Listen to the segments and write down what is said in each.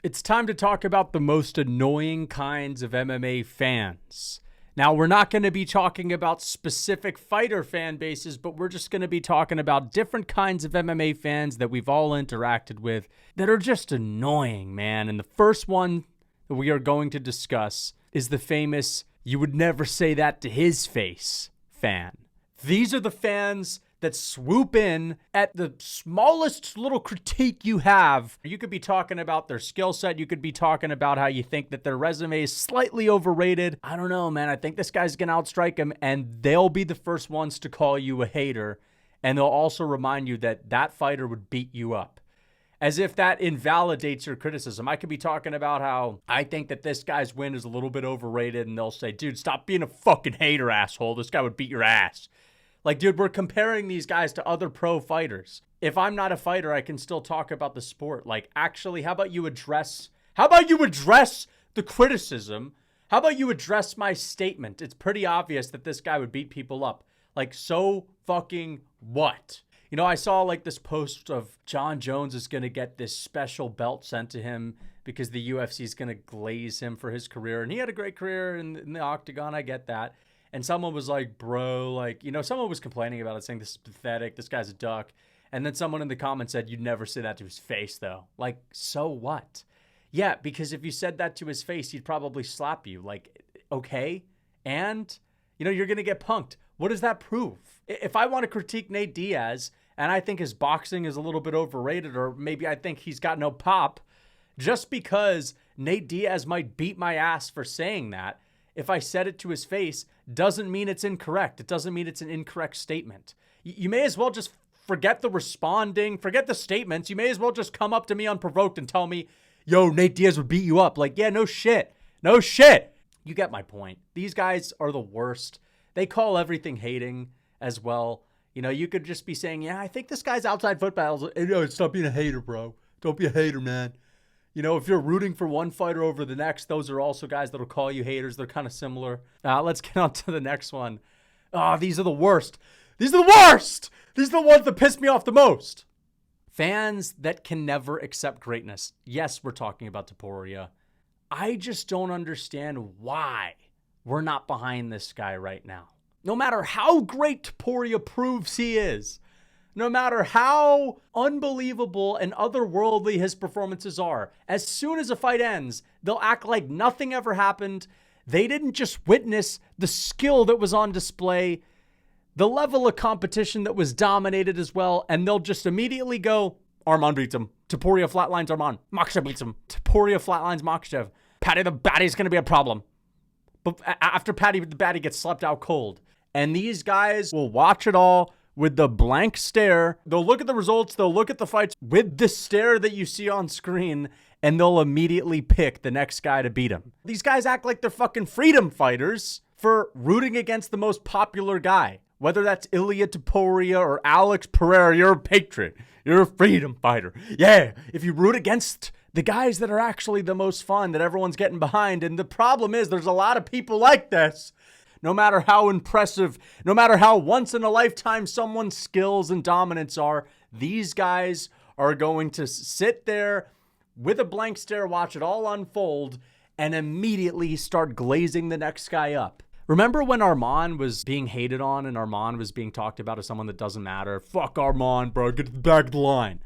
It's time to talk about the most annoying kinds of MMA fans. Now, we're not going to be talking about specific fighter fan bases, but we're just going to be talking about different kinds of MMA fans that we've all interacted with that are just annoying, man. And the first one that we are going to discuss is the famous, "you would never say that to his face" fan. These are the fans that swoop in at the smallest little critique you have. You could be talking about their skill set. You could be talking about how you think that their resume is slightly overrated. I don't know, man. I think this guy's going to outstrike him, and they'll be the first ones to call you a hater. And they'll also remind you that that fighter would beat you up, as if that invalidates your criticism. I could be talking about how I think that this guy's win is a little bit overrated, and they'll say, dude, stop being a fucking hater, asshole. This guy would beat your ass. Like, dude, we're comparing these guys to other pro fighters. If I'm not a fighter, I can still talk about the sport. Like, actually, how about you address the criticism? How about you address my statement? It's pretty obvious that this guy would beat people up. Like, so fucking what? You know, I saw like this post of John Jones is going to get this special belt sent to him because the UFC is going to glaze him for his career. And he had a great career in the octagon. I get that. And someone was like, bro, like, you know, someone was complaining about it, saying this is pathetic. This guy's a duck. And then someone in the comments said, you'd never say that to his face, though. Like, so what? Yeah, because if you said that to his face, he'd probably slap you. Like, okay. And, you know, you're going to get punked. What does that prove? If I want to critique Nate Diaz and I think his boxing is a little bit overrated, or maybe I think he's got no pop, just because Nate Diaz might beat my ass for saying that, if I said it to his face, doesn't mean it's incorrect. It doesn't mean it's an incorrect statement. You may as well just forget the responding, forget the statements. You may as well just come up to me unprovoked and tell me, yo, Nate Diaz would beat you up. Like, yeah, no shit. No shit. You get my point. These guys are the worst. They call everything hating as well. You know, you could just be saying, yeah, I think this guy's outside foot battles. No, stop being a hater, bro. Don't be a hater, man. You know, if you're rooting for one fighter over the next, those are also guys that'll call you haters. They're kind of similar. Let's get on to the next one. These are the worst. These are the worst. These are the ones that piss me off the most. Fans that can never accept greatness. Yes, we're talking about Topuria. I just don't understand why we're not behind this guy right now. No matter how great Topuria proves he is, no matter how unbelievable and otherworldly his performances are, as soon as a fight ends, they'll act like nothing ever happened. They didn't just witness the skill that was on display, the level of competition that was dominated as well, and they'll just immediately go, Arman beats him. Topuria flatlines Arman. Makhachev beats him. Topuria flatlines Makhachev. Paddy the Batty's going to be a problem. But after Paddy the Batty gets slept out cold. And these guys will watch it all with the blank stare. They'll look at the results. They'll look at the fights with the stare that you see on screen, and they'll immediately pick the next guy to beat him. These guys act like they're fucking freedom fighters for rooting against the most popular guy. Whether that's Ilia Topuria or Alex Pereira, you're a patriot. You're a freedom fighter. Yeah, if you root against the guys that are actually the most fun, that everyone's getting behind. And the problem is there's a lot of people like this. No matter how impressive, no matter how once in a lifetime someone's skills and dominance are, these guys are going to sit there with a blank stare, watch it all unfold, and immediately start glazing the next guy up. Remember when Arman was being hated on and Arman was being talked about as someone that doesn't matter? Fuck Arman, bro. Get to the back of the line.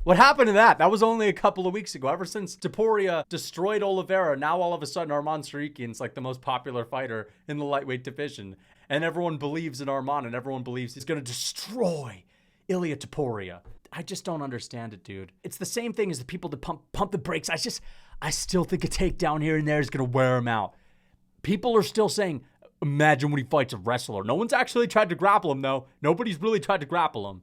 What happened to that? That was only a couple of weeks ago. Ever since Topuria destroyed Oliveira, now all of a sudden Arman Tsarukyan's like the most popular fighter in the lightweight division. And everyone believes in Arman, and everyone believes he's going to destroy Ilia Topuria. I just don't understand it, dude. It's the same thing as the people that pump the brakes. I still think a takedown here and there is going to wear him out. People are still saying, imagine when he fights a wrestler. No one's actually tried to grapple him, though. Nobody's really tried to grapple him.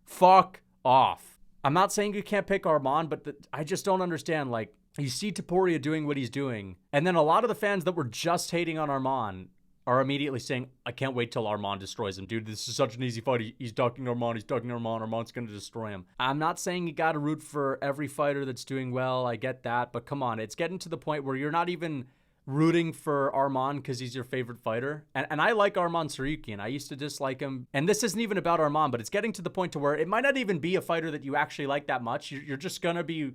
Fuck off. I'm not saying you can't pick Arman, but I just don't understand. Like, you see Topuria doing what he's doing, and then a lot of the fans that were just hating on Arman are immediately saying, I can't wait till Arman destroys him. Dude, this is such an easy fight. He's ducking Arman. Arman's going to destroy him. I'm not saying you got to root for every fighter that's doing well. I get that, but come on. It's getting to the point where you're not even rooting for Arman because he's your favorite fighter. And I like Arman Tsarukyan. I used to dislike him. And this isn't even about Arman, but it's getting to the point to where it might not even be a fighter that you actually like that much. You're just going to be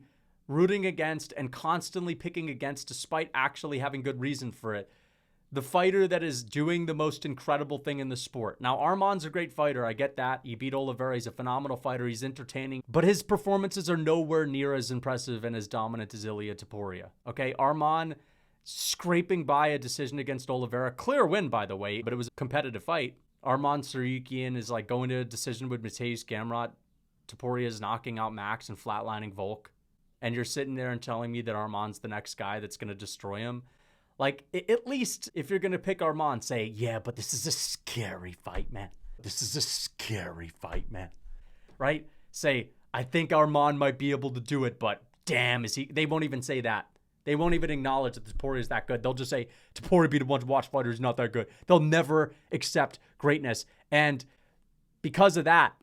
rooting against and constantly picking against, despite actually having good reason for it, the fighter that is doing the most incredible thing in the sport. Now, Arman's a great fighter. I get that. He beat Oliveira. He's a phenomenal fighter. He's entertaining. But his performances are nowhere near as impressive and as dominant as Ilia Topuria. Okay, Arman scraping by a decision against Oliveira. Clear win, by the way, but it was a competitive fight. Arman Tsarukyan is like going to a decision with Mateusz Gamrot. Topuria is knocking out Max and flatlining Volk. And you're sitting there and telling me that Arman's the next guy that's going to destroy him. Like, at least if you're going to pick Arman, say, yeah, but this is a scary fight, man. This is a scary fight, man. Right? Say, I think Arman might be able to do it, but damn, is he? They won't even say that. They won't even acknowledge that Topuria is that good. They'll just say, Topuria beat a bunch of watch fighters, not that good. They'll never accept greatness. And because of that,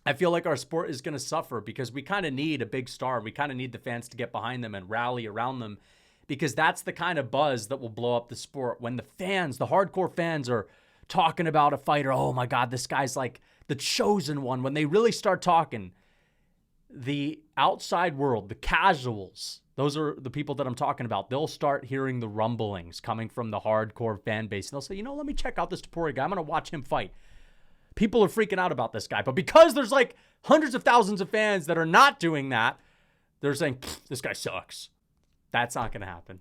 I feel like our sport is going to suffer because we kind of need a big star. We kind of need the fans to get behind them and rally around them, because that's the kind of buzz that will blow up the sport. When the fans, the hardcore fans, are talking about a fighter, oh my God, this guy's like the chosen one. When they really start talking, the outside world, the casuals, those are the people that I'm talking about. They'll start hearing the rumblings coming from the hardcore fan base. And they'll say, let me check out this Topuria guy. I'm going to watch him fight. People are freaking out about this guy. But because there's like hundreds of thousands of fans that are not doing that, they're saying, this guy sucks. That's not going to happen.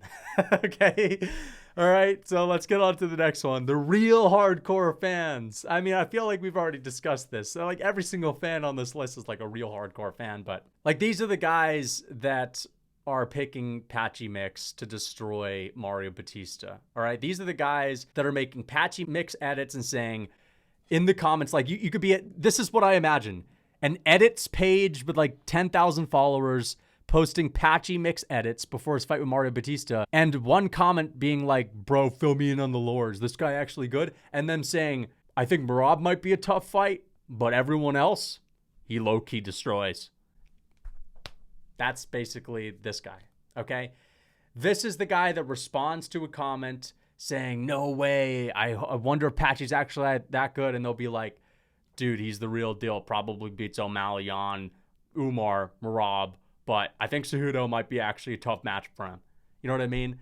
Okay. All right. So let's get on to the next one. The real hardcore fans. I mean, I feel like we've already discussed this. So like every single fan on this list is like a real hardcore fan. But like these are the guys that are picking Patchy Mix to destroy Mario Batista. All right. These are the guys that are making Patchy Mix edits and saying in the comments, like you could be this is what I imagine. An edits page with like 10,000 followers posting Patchy Mix edits before his fight with Mario Batista, and one comment being like, bro, fill me in on the lore. Is this guy actually good? And them saying, I think Merab might be a tough fight, but everyone else, he low-key destroys. That's basically this guy, okay? This is the guy that responds to a comment saying, no way, I wonder if Patchy's actually that good, and they'll be like, dude, he's the real deal, probably beats O'Malley on Umar, Merab, but I think Cejudo might be actually a tough match for him. You know what I mean?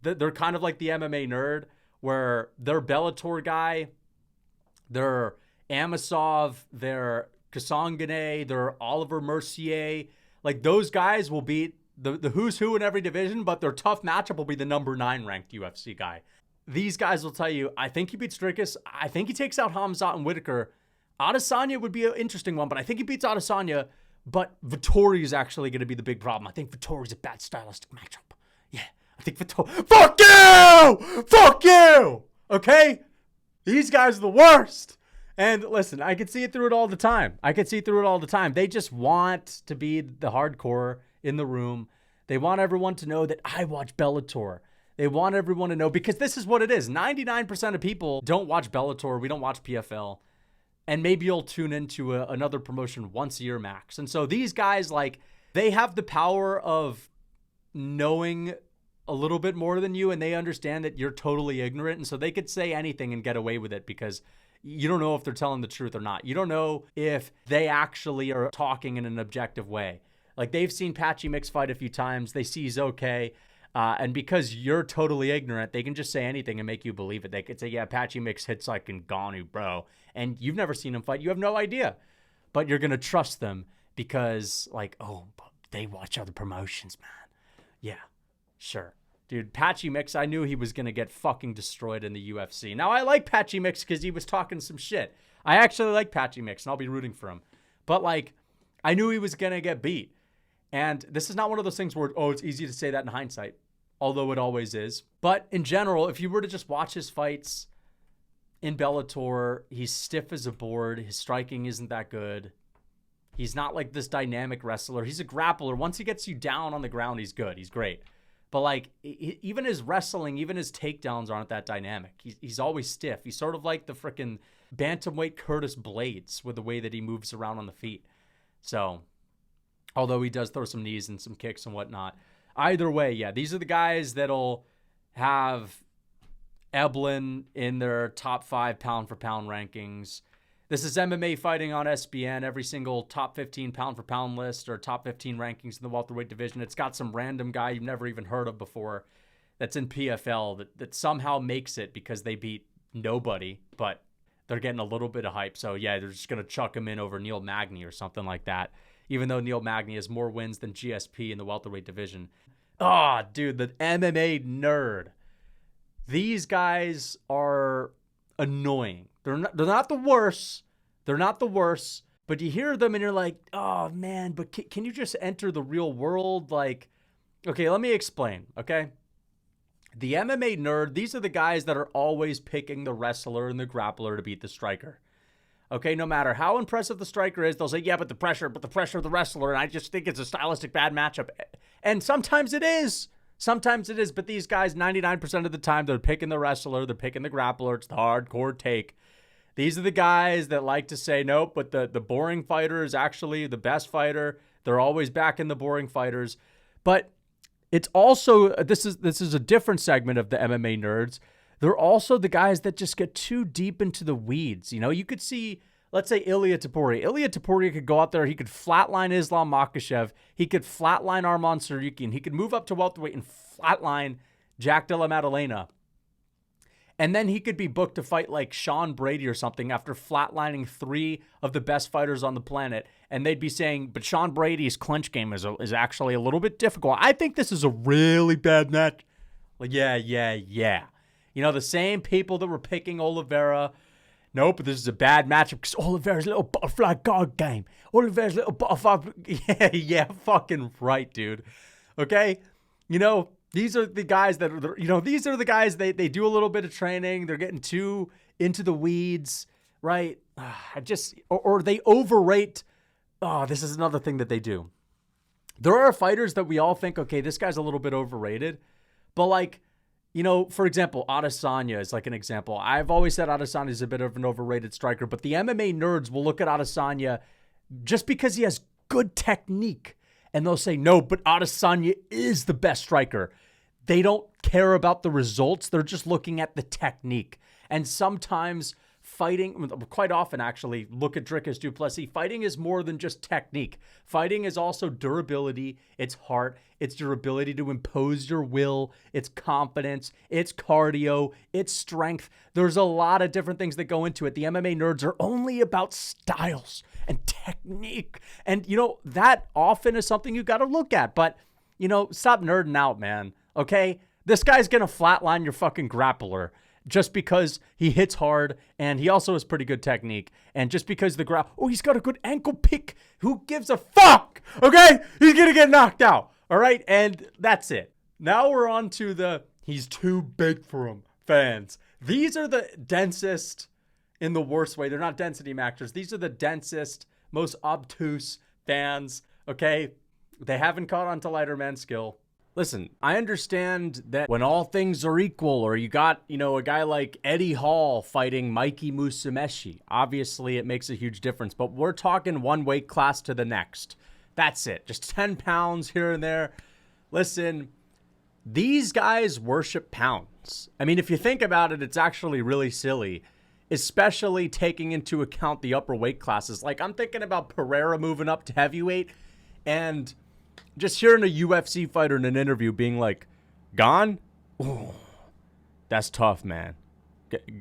They're kind of like the MMA Nerd, where their Bellator guy, their Amosov, their Kasangane, their Oliver Mercier, like those guys will beat the who's who in every division, but their tough matchup will be the number 9 ranked UFC guy. These guys will tell you, I think he beats Dricus. I think he takes out Hamzat and Whitaker. Adesanya would be an interesting one, but I think he beats Adesanya. But Vettori is actually going to be the big problem. I think Vettori's a bad stylistic matchup. Yeah, I think Vettori... Fuck you! Fuck you! Okay? These guys are the worst. And listen, I can see it through it all the time. They just want to be the hardcore in the room. They want everyone to know that I watch Bellator. They want everyone to know, because this is what it is. 99% of people don't watch Bellator. We don't watch PFL. And maybe you'll tune into another promotion once a year max. And so these guys, like, they have the power of knowing a little bit more than you, and they understand that you're totally ignorant. And so they could say anything and get away with it because you don't know if they're telling the truth or not. You don't know if they actually are talking in an objective way. Like, they've seen Patchy Mix fight a few times. They see he's okay. And because you're totally ignorant, they can just say anything and make you believe it. They could say, yeah, Patchy Mix hits like Ngannou, bro. And you've never seen him fight. You have no idea. But you're going to trust them because, like, oh, they watch other promotions, man. Yeah, sure. Dude, Patchy Mix, I knew he was going to get fucking destroyed in the UFC. Now, I like Patchy Mix because he was talking some shit. I actually like Patchy Mix, and I'll be rooting for him. But, like, I knew he was going to get beat. And this is not one of those things where, oh, it's easy to say that in hindsight, although it always is. But in general, if you were to just watch his fights in Bellator, he's stiff as a board. His striking isn't that good. He's not like this dynamic wrestler. He's a grappler. Once he gets you down on the ground, he's good. He's great. But, like, even his wrestling, even his takedowns aren't that dynamic. He's always stiff. He's sort of like the freaking bantamweight Curtis Blades with the way that he moves around on the feet. So, although he does throw some knees and some kicks and whatnot. Either way, yeah, these are the guys that'll have Eblin in their top 5 pound-for-pound rankings. This is MMA Fighting on SBN, every single top 15 pound for pound list or top 15 rankings in the welterweight division. It's got some random guy you've never even heard of before that's in PFL that somehow makes it because they beat nobody, but they're getting a little bit of hype. So yeah, they're just going to chuck him in over Neil Magny or something like that, even though Neil Magny has more wins than GSP in the welterweight division. Oh, dude, the MMA Nerd. These guys are annoying. They're not the worst. They're not the worst. But you hear them and you're like, oh, man, but can you just enter the real world? Like, okay, let me explain, okay? The MMA Nerd, these are the guys that are always picking the wrestler and the grappler to beat the striker. Okay, no matter how impressive the striker is, they'll say, yeah, but the pressure of the wrestler, and I just think it's a stylistic bad matchup. And sometimes it is. Sometimes it is, but these guys, 99% of the time, they're picking the wrestler, they're picking the grappler. It's the hardcore take. These are the guys that like to say, nope, but the boring fighter is actually the best fighter. They're always backing the boring fighters. But it's also, this is a different segment of the MMA Nerds. They're also the guys that just get too deep into the weeds. You know, you could see, let's say Ilia Topuria. Ilia Topuria could go out there. He could flatline Islam Makhachev. He could flatline Arman Tsarukyan. He could move up to welterweight and flatline Jack Della Maddalena. And then he could be booked to fight like Sean Brady or something after flatlining 3 of the best fighters on the planet. And they'd be saying, but Sean Brady's clinch game is actually a little bit difficult. I think this is a really bad match. Like, yeah. You know, the same people that were picking Oliveira. Nope, this is a bad matchup because Oliveira's little butterfly guard game. Oliveira's little butterfly. Yeah, fucking right, dude. Okay? You know, these are the guys that are, these are the guys, they do a little bit of training. They're getting too into the weeds, right? Or they overrate. Oh, this is another thing that they do. There are fighters that we all think, okay, this guy's a little bit overrated. But like, for example, Adesanya is like an example. I've always said Adesanya is a bit of an overrated striker, but the MMA Nerds will look at Adesanya just because he has good technique. And they'll say, no, but Adesanya is the best striker. They don't care about the results. They're just looking at the technique. And sometimes fighting, quite often actually, look at Dricus du Plessis. Fighting is more than just technique. Fighting is also durability. It's heart. It's your ability to impose your will. It's confidence. It's cardio. It's strength. There's a lot of different things that go into it. The MMA Nerds are only about styles and technique. And, that often is something you got to look at. But, stop nerding out, man. Okay? This guy's going to flatline your fucking grappler just because he hits hard and he also has pretty good technique. And just because he's got a good ankle pick. Who gives a fuck? Okay? He's going to get knocked out. All right? And that's it. Now we're on to he's too big for him fans. These are the densest in the worst way. They're not density maxers. These are the densest, most obtuse fans. Okay? They haven't caught on to lighter man skill. Listen, I understand that when all things are equal, or you got, a guy like Eddie Hall fighting Mikey Musumeci, obviously it makes a huge difference, but we're talking one weight class to the next. That's it. Just 10 pounds here and there. Listen, these guys worship pounds. I mean, if you think about it, it's actually really silly, especially taking into account the upper weight classes. Like, I'm thinking about Pereira moving up to heavyweight and just hearing a UFC fighter in an interview being like, Gon? Ooh, that's tough, man.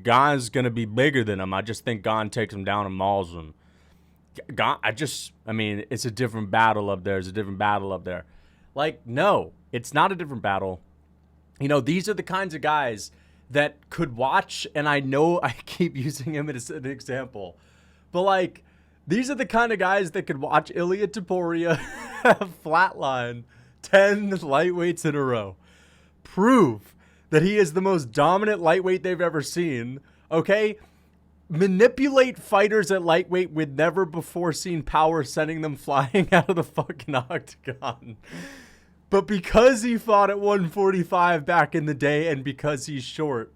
Gon's going to be bigger than him. I just think Gon takes him down and mauls him. Gon, it's a different battle up there. It's a different battle up there. Like, no, it's not a different battle. These are the kinds of guys that could watch, and I know I keep using him as an example, but like, these are the kind of guys that could watch Ilia Topuria flatline 10 lightweights in a row. Prove that he is the most dominant lightweight they've ever seen, okay? Manipulate fighters at lightweight with never before seen power, sending them flying out of the fucking octagon. But because he fought at 145 back in the day and because he's short,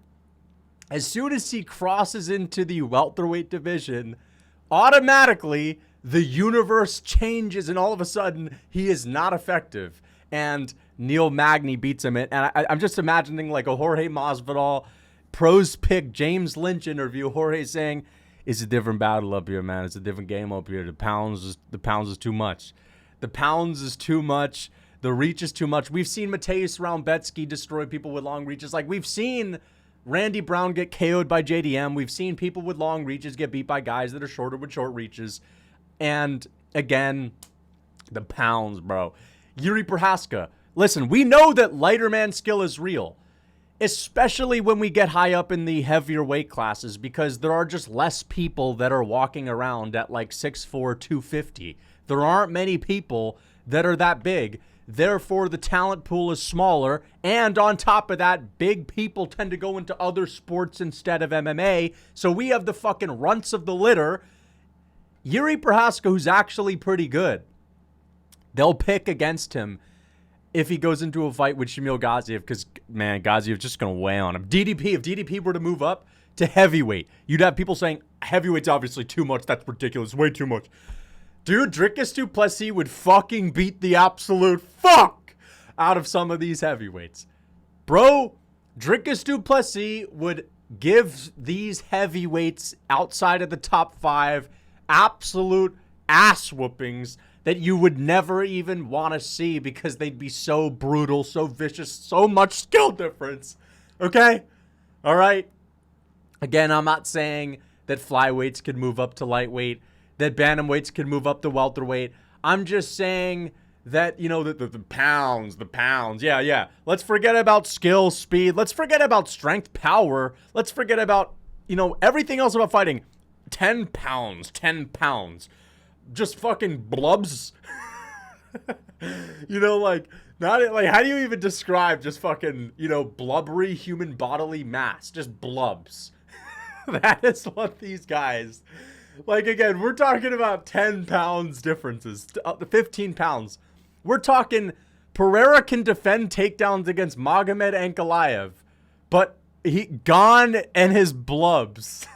as soon as he crosses into the welterweight division, automatically the universe changes and all of a sudden he is not effective. And Neil Magny beats him. And I'm just imagining like a Jorge Masvidal pros pick James Lynch interview. Jorge saying, It's a different battle up here, man. It's a different game up here. The pounds is too much. The pounds is too much. The reach is too much. We've seen Mateusz Raubecki destroy people with long reaches. Like, we've seen Randy Brown get KO'd by JDM. We've seen people with long reaches get beat by guys that are shorter with short reaches. And again, the pounds, bro. Yuri Prohaska. Listen, we know that lighter man skill is real, especially when we get high up in the heavier weight classes, because there are just less people that are walking around at like 6'4", 250. There aren't many people that are that big. Therefore, the talent pool is smaller. And on top of that, big people tend to go into other sports instead of MMA. So we have the fucking runts of the litter. Yuri Prohaska, who's actually pretty good. They'll pick against him if he goes into a fight with Shamil Gaziev, because, man, Gaziev's just going to weigh on him. DDP, if DDP were to move up to heavyweight, you'd have people saying, heavyweight's obviously too much. That's ridiculous. Way too much. Dude, Dricus du Plessis would fucking beat the absolute fuck out of some of these heavyweights. Bro, Dricus du Plessis would give these heavyweights outside of the top 5 absolute ass whoopings that you would never even want to see, because they'd be so brutal, so vicious, so much skill difference. Okay? All right? Again, I'm not saying that flyweights could move up to lightweight, that bantamweights could move up to welterweight. I'm just saying that, you know, the pounds. Yeah. Let's forget about skill, speed. Let's forget about strength, power. Let's forget about, you know, everything else about fighting. 10 pounds. Just fucking blubs. You know, like, not like, how do you even describe just fucking, you know, blubbery human bodily mass? Just blubs. That is what these guys, like, again, we're talking about 10 pounds differences, 15 pounds. We're talking Pereira can defend takedowns against Magomed Ankalaev, but he gone and his blubs.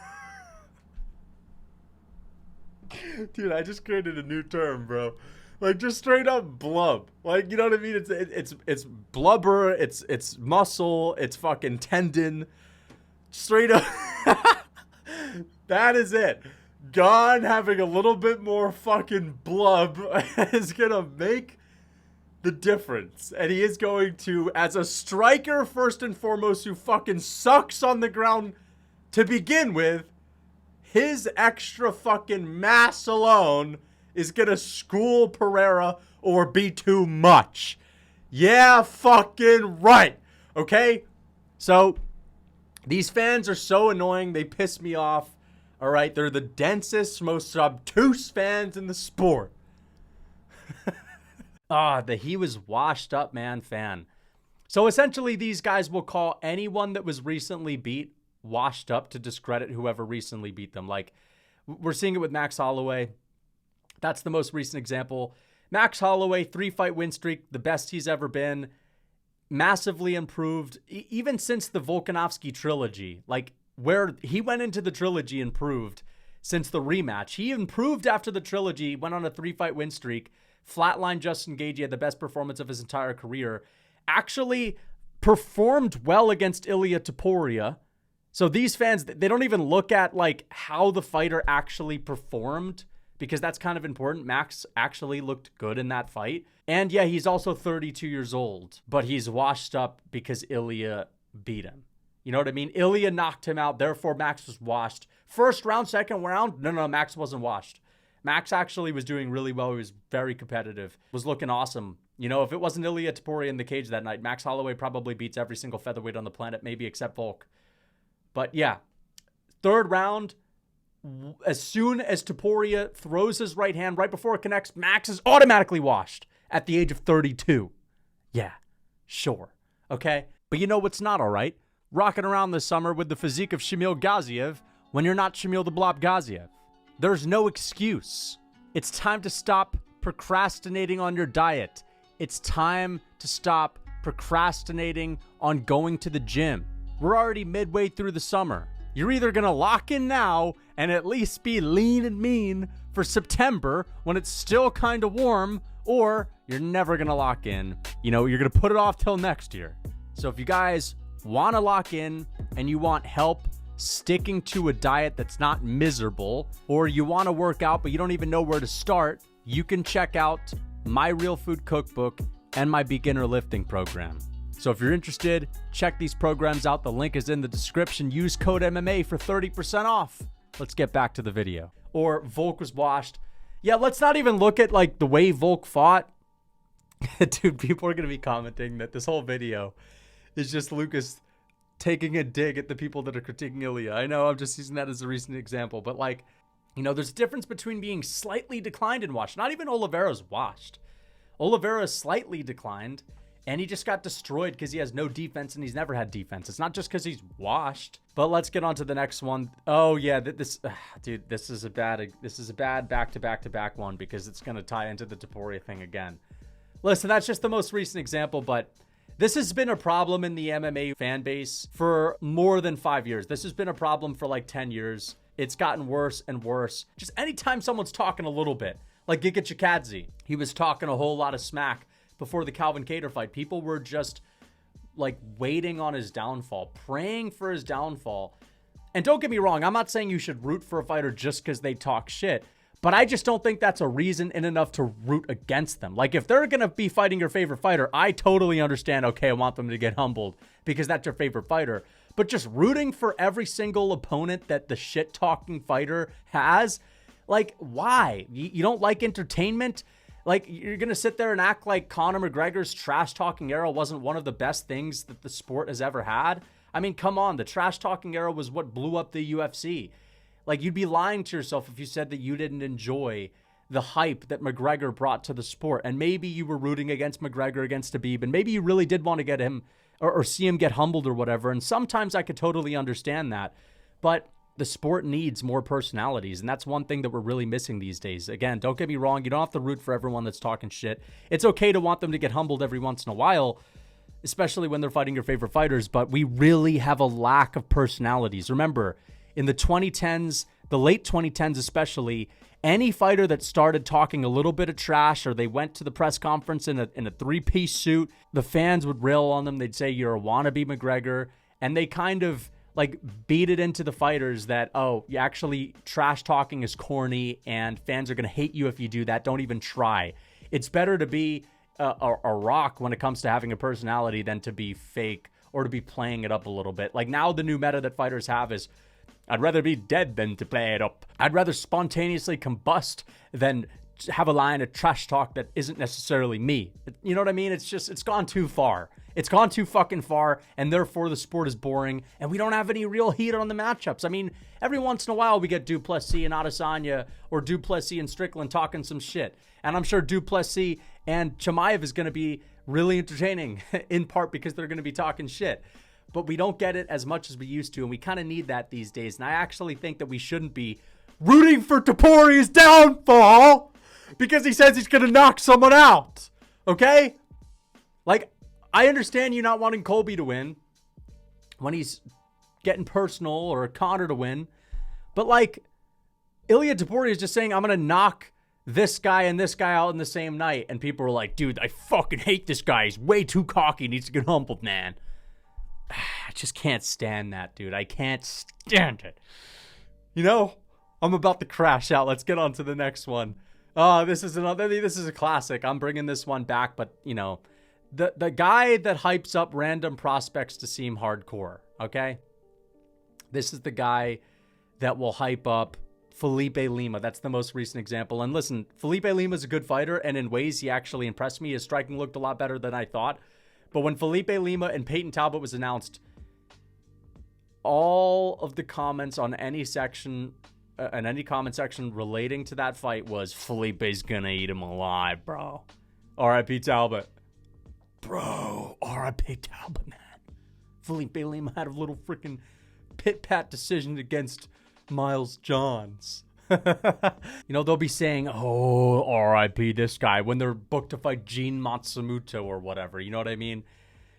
Dude, I just created a new term, bro. Like, just straight up blub. Like, you know what I mean? It's blubber, it's muscle, it's fucking tendon. Straight up. That is it. Gone having a little bit more fucking blub is gonna make the difference. And he is going to, as a striker first and foremost, who fucking sucks on the ground to begin with, his extra fucking mass alone is gonna school Pereira or be too much. Yeah, fucking right. Okay? So, these fans are so annoying. They piss me off. All right? They're the densest, most obtuse fans in the sport. He was washed up, man, fan. So, essentially, these guys will call anyone that was recently beat washed up to discredit whoever recently beat them. Like, we're seeing it with Max Holloway. That's the most recent example. Max Holloway, 3-fight win streak, the best he's ever been. Massively improved, even since the Volkanovski trilogy. Like, where he went into the trilogy, improved since the rematch. He improved after the trilogy, went on a 3-fight win streak, flatlined Justin Gaethje, had the best performance of his entire career. Actually performed well against Ilia Topuria. So these fans, they don't even look at, like, how the fighter actually performed, because that's kind of important. Max actually looked good in that fight. And yeah, he's also 32 years old, but he's washed up because Ilia beat him. You know what I mean? Ilia knocked him out, therefore Max was washed. First round, second round, no, Max wasn't washed. Max actually was doing really well. He was very competitive, was looking awesome. You know, if it wasn't Ilia Topuria in the cage that night, Max Holloway probably beats every single featherweight on the planet, maybe except Volk. But yeah, third round, as soon as Topuria throws his right hand right before it connects, Max is automatically washed at the age of 32. Yeah, sure. Okay? But you know what's not all right? Rocking around this summer with the physique of Shamil Gaziev when you're not Shamil the Blob Gaziev. There's no excuse. It's time to stop procrastinating on your diet. It's time to stop procrastinating on going to the gym. We're already midway through the summer. You're either going to lock in now and at least be lean and mean for September when it's still kind of warm, or you're never going to lock in. You know, you're going to put it off till next year. So if you guys want to lock in and you want help sticking to a diet that's not miserable, or you want to work out but you don't even know where to start, you can check out my Real Food Cookbook and my beginner lifting program. So if you're interested, check these programs out. The link is in the description. Use code MMA for 30% off. Let's get back to the video. Or Volk was washed. Yeah, let's not even look at like the way Volk fought. Dude, people are going to be commenting that this whole video is just Lucas taking a dig at the people that are critiquing Ilya. I know, I'm just using that as a recent example. But like, you know, there's a difference between being slightly declined and washed. Not even Oliveira's washed. Oliveira slightly declined, and he just got destroyed because he has no defense, and he's never had defense. It's not just because he's washed. But let's get on to the next one. Oh yeah, dude, this is a bad back-to-back-to-back one because it's gonna tie into the Topuria thing again. Listen, that's just the most recent example, but this has been a problem in the MMA fan base for more than 5 years. This has been a problem for like 10 years. It's gotten worse and worse. Just anytime someone's talking a little bit, like Giga Chikadze, he was talking a whole lot of smack before the Calvin Kattar fight. People were just like waiting on his downfall, praying for his downfall. And don't get me wrong, I'm not saying you should root for a fighter just because they talk shit, but I just don't think that's a reason in enough to root against them. Like if they're going to be fighting your favorite fighter, I totally understand, okay, I want them to get humbled because that's your favorite fighter. But just rooting for every single opponent that the shit-talking fighter has, like, why? You don't like entertainment? Like, you're going to sit there and act like Conor McGregor's trash-talking era wasn't one of the best things that the sport has ever had? I mean, come on. The trash-talking era was what blew up the UFC. Like, you'd be lying to yourself if you said that you didn't enjoy the hype that McGregor brought to the sport. And maybe you were rooting against McGregor against Khabib, and maybe you really did want to get him or see him get humbled or whatever. And sometimes I could totally understand that. But the sport needs more personalities, and that's one thing that we're really missing these days. Again, don't get me wrong. You don't have to root for everyone that's talking shit. It's okay to want them to get humbled every once in a while, especially when they're fighting your favorite fighters. But we really have a lack of personalities. Remember, in the 2010s, the late 2010s especially, any fighter that started talking a little bit of trash or they went to the press conference in a three-piece suit, the fans would rail on them. They'd say, you're a wannabe McGregor. And they kind of like beat it into the fighters that, oh, you actually trash talking is corny and fans are going to hate you if you do that. Don't even try. It's better to be a rock when it comes to having a personality than to be fake or to be playing it up a little bit. Like now the new meta that fighters have is, I'd rather be dead than to play it up. I'd rather spontaneously combust than have a line of trash talk that isn't necessarily me. You know what I mean? It's gone too far. It's gone too fucking far, and therefore the sport is boring, and we don't have any real heat on the matchups. I mean, every once in a while we get Duplessis and Adesanya or Duplessis and Strickland talking some shit. And I'm sure Duplessis and Chimaev is going to be really entertaining, in part because they're going to be talking shit. But we don't get it as much as we used to, and we kind of need that these days. And I actually think that we shouldn't be rooting for Topuria's downfall because he says he's going to knock someone out. Okay? Like, I understand you not wanting Colby to win when he's getting personal, or Conor to win. But, like, Ilya Topuria is just saying, I'm going to knock this guy and this guy out in the same night. And people are like, dude, I fucking hate this guy. He's way too cocky. He needs to get humbled, man. I just can't stand that, dude. I can't stand it. You know, I'm about to crash out. Let's get on to the next one. This is a classic. I'm bringing this one back, but you know, the guy that hypes up random prospects to seem hardcore, okay? This is the guy that will hype up Felipe Lima. That's the most recent example. And listen, Felipe Lima is a good fighter, and in ways he actually impressed me. His striking looked a lot better than I thought. But when Felipe Lima and Peyton Talbot was announced, all of the comments on any section, in any comment section relating to that fight was, Felipe's gonna eat him alive, bro. R.I.P. Talbot. Bro, R.I.P. Talbot, man. Felipe Lima had a little freaking pit-pat decision against Miles Johns. You know, they'll be saying, oh, R.I.P. this guy when they're booked to fight Gene Matsumoto or whatever. You know what I mean?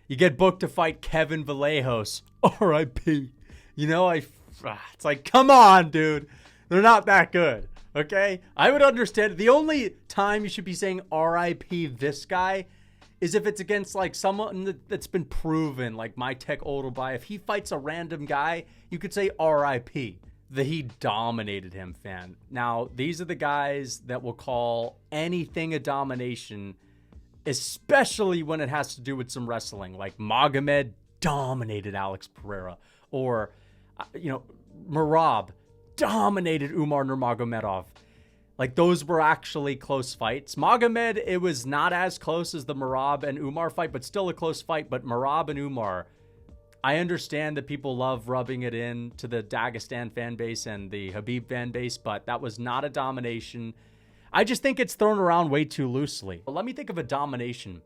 You get booked to fight Kevin Vallejos. R.I.P. You know, it's like, come on, dude. They're not that good, okay? I would understand. The only time you should be saying R.I.P. this guy is if it's against like someone that's been proven, like my tech Oldby. If he fights a random guy, you could say RIP. That he dominated him, fan. Now, these are the guys that will call anything a domination, especially when it has to do with some wrestling. Like Magomed dominated Alex Pereira, or Merab dominated Umar Nurmagomedov. Like, those were actually close fights. Magomed, it was not as close as the Merab and Umar fight, but still a close fight. But Merab and Umar, I understand that people love rubbing it in to the Dagestan fan base and the Habib fan base, but that was not a domination. I just think it's thrown around way too loosely. But let me think of a domination.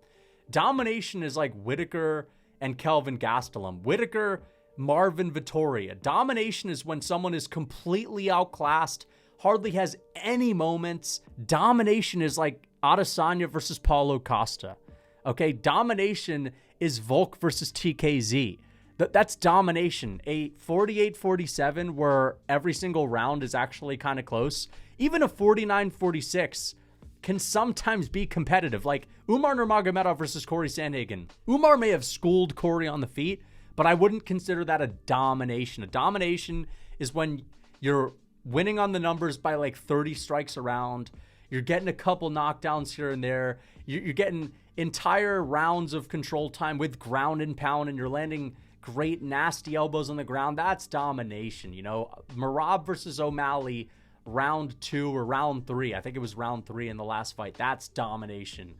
Domination is like Whitaker and Kelvin Gastelum. Whitaker, Marvin Vettori. A domination is when someone is completely outclassed, hardly has any moments. Domination is like Adesanya versus Paulo Costa. Okay, domination is Volk versus TKZ. That's domination. A 48-47 where every single round is actually kind of close. Even a 49-46 can sometimes be competitive. Like Umar Nurmagomedov versus Corey Sandhagen. Umar may have schooled Corey on the feet, but I wouldn't consider that a domination. A domination is when you're winning on the numbers by like 30 strikes a round. You're getting a couple knockdowns here and there. You're getting entire rounds of control time with ground and pound, and you're landing great nasty elbows on the ground. That's domination. Merab versus O'Malley, round 2 or round 3. I think it was round 3 in the last fight. That's domination.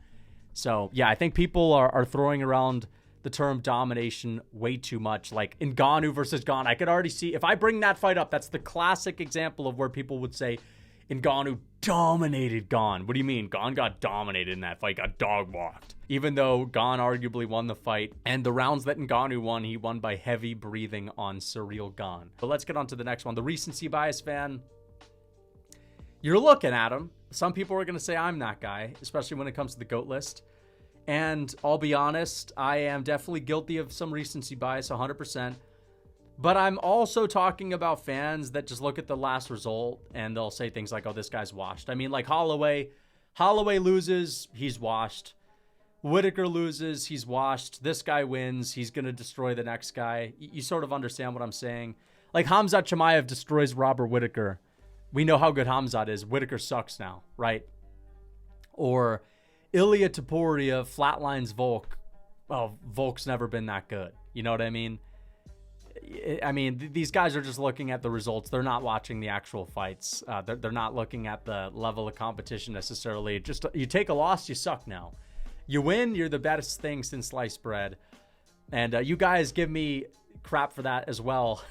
So yeah, I think people are throwing around the term domination way too much. Like Ngannou versus Gon, I could already see, if I bring that fight up, that's the classic example of where people would say Ngannou dominated Gon. What do you mean? Gon got dominated in that fight, got dog walked. Even though Gon arguably won the fight, and the rounds that Ngannou won, he won by heavy breathing on Surreal Gon. But let's get on to the next one. The Recency Bias Fan. You're looking at him. Some people are going to say I'm that guy, especially when it comes to the GOAT list. And I'll be honest, I am definitely guilty of some recency bias, 100%. But I'm also talking about fans that just look at the last result and they'll say things like, oh, this guy's washed. I mean, like Holloway loses, he's washed. Whitaker loses, he's washed. This guy wins, he's going to destroy the next guy. You sort of understand what I'm saying. Like Khamzat Chimaev destroys Robert Whitaker. We know how good Khamzat is. Whitaker sucks now, right? Or Ilya Topuria flatlines Volk. Well, Volk's never been that good. You know what I mean? These guys are just looking at the results. They're not watching the actual fights. They're not looking at the level of competition necessarily. Just you take a loss, you suck now. You win, you're the best thing since sliced bread. And you guys give me crap for that as well.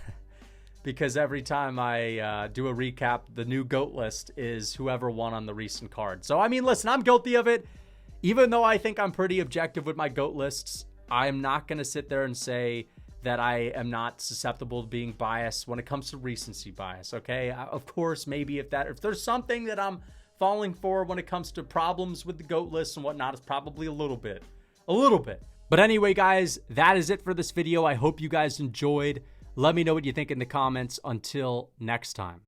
Because every time I do a recap, the new GOAT list is whoever won on the recent card. So, I mean, listen, I'm guilty of it. Even though I think I'm pretty objective with my GOAT lists, I'm not going to sit there and say that I am not susceptible to being biased when it comes to recency bias, okay? Of course, maybe if there's something that I'm falling for when it comes to problems with the GOAT list and whatnot, it's probably a little bit. But anyway, guys, that is it for this video. I hope you guys enjoyed. Let me know what you think in the comments. Until next time.